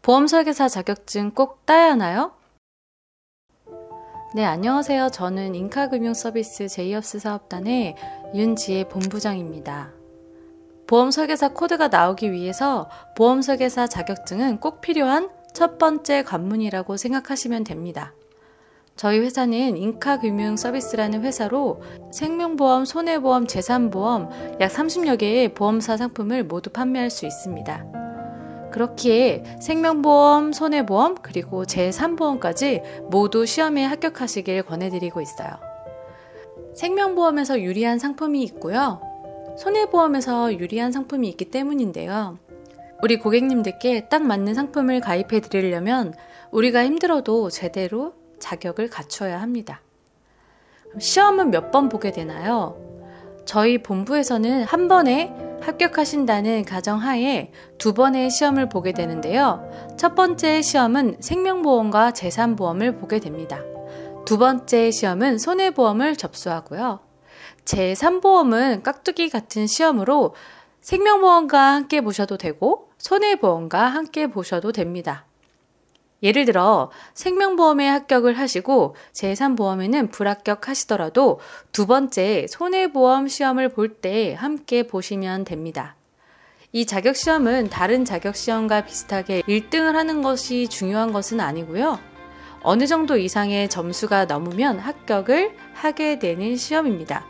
보험 설계사 자격증 꼭 따야 하나요? 네, 안녕하세요. 저는 인카금융서비스 제이업스 사업단의 윤지혜 본부장입니다. 보험 설계사 코드가 나오기 위해서 보험 설계사 자격증은 꼭 필요한 첫 번째 관문이라고 생각하시면 됩니다. 저희 회사는 인카금융서비스라는 회사로 생명보험, 손해보험, 재산보험 약 30여 개의 보험사 상품을 모두 판매할 수 있습니다. 그렇기에 생명보험, 손해보험, 그리고 재산보험까지 모두 시험에 합격하시길 권해드리고 있어요. 생명보험에서 유리한 상품이 있고요. 손해보험에서 유리한 상품이 있기 때문인데요. 우리 고객님들께 딱 맞는 상품을 가입해 드리려면 우리가 힘들어도 제대로 자격을 갖춰야 합니다. 시험은 몇 번 보게 되나요? 저희 본부에서는 한 번에 합격하신다는 가정하에 2번의 시험을 보게 되는데요. 첫 번째 시험은 생명보험과 재산보험을 보게 됩니다. 두 번째 시험은 손해보험을 접수하고요. 재산보험은 깍두기 같은 시험으로 생명보험과 함께 보셔도 되고 손해보험과 함께 보셔도 됩니다. 예를 들어 생명보험에 합격을 하시고 재산보험에는 불합격하시더라도 두 번째 손해보험 시험을 볼 때 함께 보시면 됩니다. 이 자격시험은 다른 자격시험과 비슷하게 1등을 하는 것이 중요한 것은 아니고요. 어느 정도 이상의 점수가 넘으면 합격을 하게 되는 시험입니다.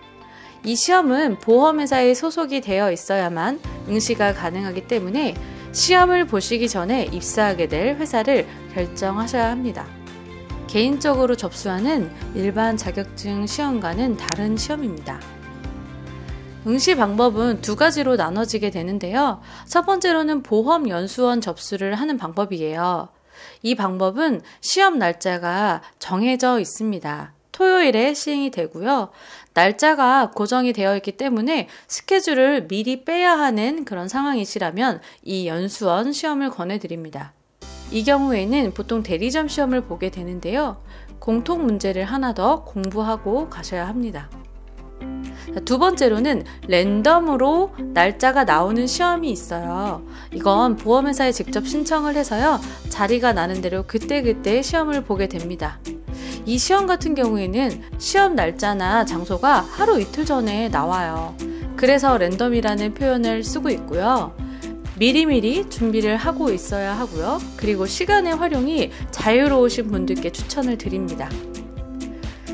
이 시험은 보험회사에 소속이 되어 있어야만 응시가 가능하기 때문에 시험을 보시기 전에 입사하게 될 회사를 결정하셔야 합니다. 개인적으로 접수하는 일반 자격증 시험과는 다른 시험입니다. 응시 방법은 2가지로 나눠지게 되는데요. 첫 번째로는 보험연수원 접수를 하는 방법이에요. 이 방법은 시험 날짜가 정해져 있습니다. 토요일에 시행이 되고요. 날짜가 고정이 되어 있기 때문에 스케줄을 미리 빼야 하는 그런 상황이시라면 이 연수원 시험을 권해드립니다. 이 경우에는 보통 대리점 시험을 보게 되는데요. 공통 문제를 하나 더 공부하고 가셔야 합니다. 두 번째로는 랜덤으로 날짜가 나오는 시험이 있어요. 이건 보험회사에 직접 신청을 해서요. 자리가 나는 대로 그때그때 시험을 보게 됩니다. 이 시험 같은 경우에는 시험 날짜나 장소가 하루 이틀 전에 나와요. 그래서 랜덤이라는 표현을 쓰고 있고요. 미리미리 준비를 하고 있어야 하고요. 그리고 시간의 활용이 자유로우신 분들께 추천을 드립니다.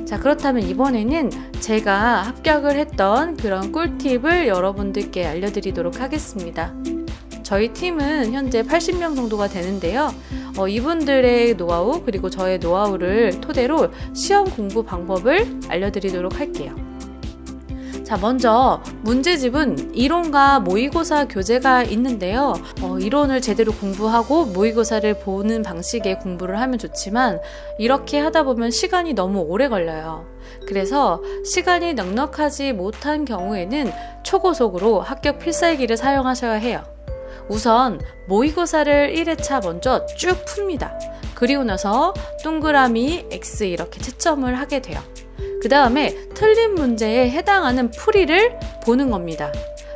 자, 그렇다면 이번에는 제가 합격을 했던 그런 꿀팁을 여러분들께 알려드리도록 하겠습니다. 저희 팀은 현재 80명 정도가 되는데요. 이분들의 노하우 그리고 저의 노하우를 토대로 시험 공부 방법을 알려드리도록 할게요. 자, 먼저 문제집은 이론과 모의고사 교재가 있는데요. 이론을 제대로 공부하고 모의고사를 보는 방식의 공부를 하면 좋지만 이렇게 하다 보면 시간이 너무 오래 걸려요. 그래서 시간이 넉넉하지 못한 경우에는 초고속으로 합격 필살기를 사용하셔야 해요. 우선 모의고사를 1회차 먼저 쭉 풉니다. 그리고 나서 동그라미, X 이렇게 채점을 하게 돼요. 그 다음에 틀린 문제에 해당하는 풀이를 보는 겁니다.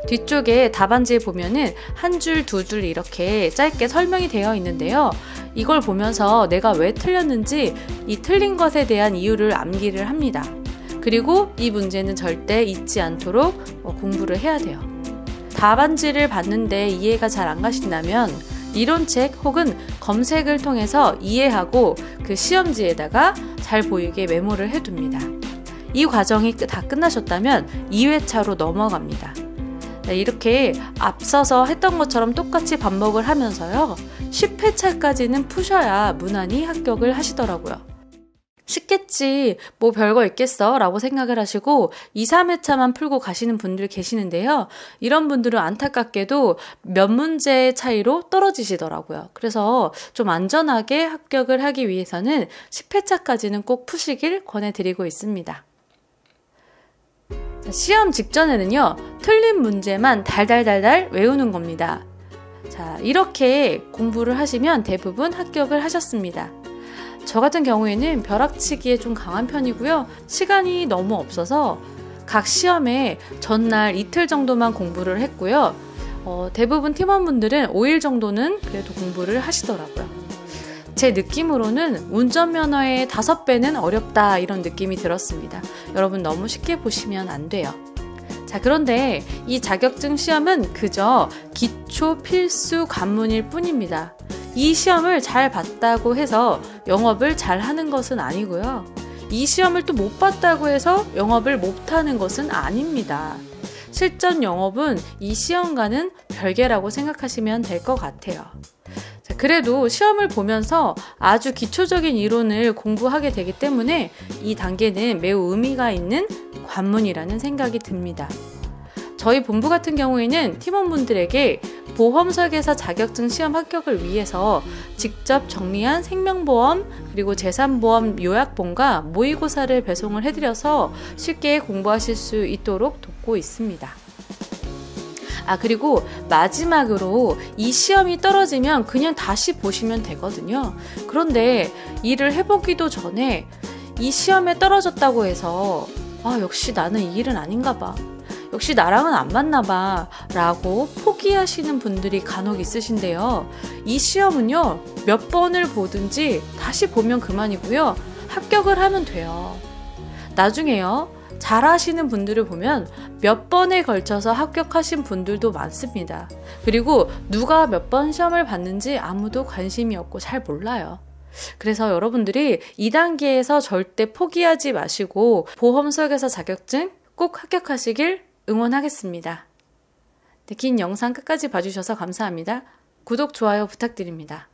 뒤쪽에 답안지에 보면은 한 줄, 2줄 이렇게 짧게 설명이 되어 있는데요. 이걸 보면서 내가 왜 틀렸는지 이 틀린 것에 대한 이유를 암기를 합니다. 그리고 이 문제는 절대 잊지 않도록 공부를 해야 돼요. 답안지를 봤는데 이해가 잘 안 가신다면 이론책 혹은 검색을 통해서 이해하고 그 시험지에다가 잘 보이게 메모를 해둡니다. 이 과정이 다 끝나셨다면 2회차로 넘어갑니다. 이렇게 앞서서 했던 것처럼 똑같이 반복을 하면서요. 10회차까지는 푸셔야 무난히 합격을 하시더라고요. 쉽겠지, 뭐 별거 있겠어 라고 생각을 하시고 2, 3회차만 풀고 가시는 분들 계시는데요. 이런 분들은 안타깝게도 몇 문제의 차이로 떨어지시더라고요. 그래서 좀 안전하게 합격을 하기 위해서는 10회차까지는 꼭 푸시길 권해드리고 있습니다. 시험 직전에는요, 틀린 문제만 달달달달 외우는 겁니다. 자, 이렇게 공부를 하시면 대부분 합격을 하셨습니다. 저 같은 경우에는 벼락치기에 좀 강한 편이고요. 시간이 너무 없어서 각 시험에 전날 이틀 정도만 공부를 했고요. 대부분 팀원분들은 5일 정도는 그래도 공부를 하시더라고요. 제 느낌으로는 운전면허의 5배는 어렵다 이런 느낌이 들었습니다. 여러분 너무 쉽게 보시면 안 돼요. 자, 그런데 이 자격증 시험은 그저 기초 필수 관문일 뿐입니다. 이 시험을 잘 봤다고 해서 영업을 잘 하는 것은 아니고요. 이 시험을 또 못 봤다고 해서 영업을 못하는 것은 아닙니다. 실전 영업은 이 시험과는 별개라고 생각하시면 될 것 같아요. 자, 그래도 시험을 보면서 아주 기초적인 이론을 공부하게 되기 때문에 이 단계는 매우 의미가 있는 관문이라는 생각이 듭니다. 저희 본부 같은 경우에는 팀원분들에게 보험설계사 자격증 시험 합격을 위해서 직접 정리한 생명보험 그리고 재산보험 요약본과 모의고사를 배송을 해드려서 쉽게 공부하실 수 있도록 돕고 있습니다. 그리고 마지막으로 이 시험이 떨어지면 그냥 다시 보시면 되거든요. 그런데 일을 해보기도 전에 이 시험에 떨어졌다고 해서 역시 나는 이 일은 아닌가 봐. 역시 나랑은 안 맞나 봐 라고 포기하시는 분들이 간혹 있으신데요. 이 시험은요, 몇 번을 보든지 다시 보면 그만이고요. 합격을 하면 돼요. 나중에요, 잘하시는 분들을 보면 몇 번에 걸쳐서 합격하신 분들도 많습니다. 그리고 누가 몇 번 시험을 봤는지 아무도 관심이 없고 잘 몰라요. 그래서 여러분들이 2단계에서 절대 포기하지 마시고 보험설계사 자격증 꼭 합격하시길 응원하겠습니다. 긴 영상 끝까지 봐주셔서 감사합니다. 구독, 좋아요 부탁드립니다.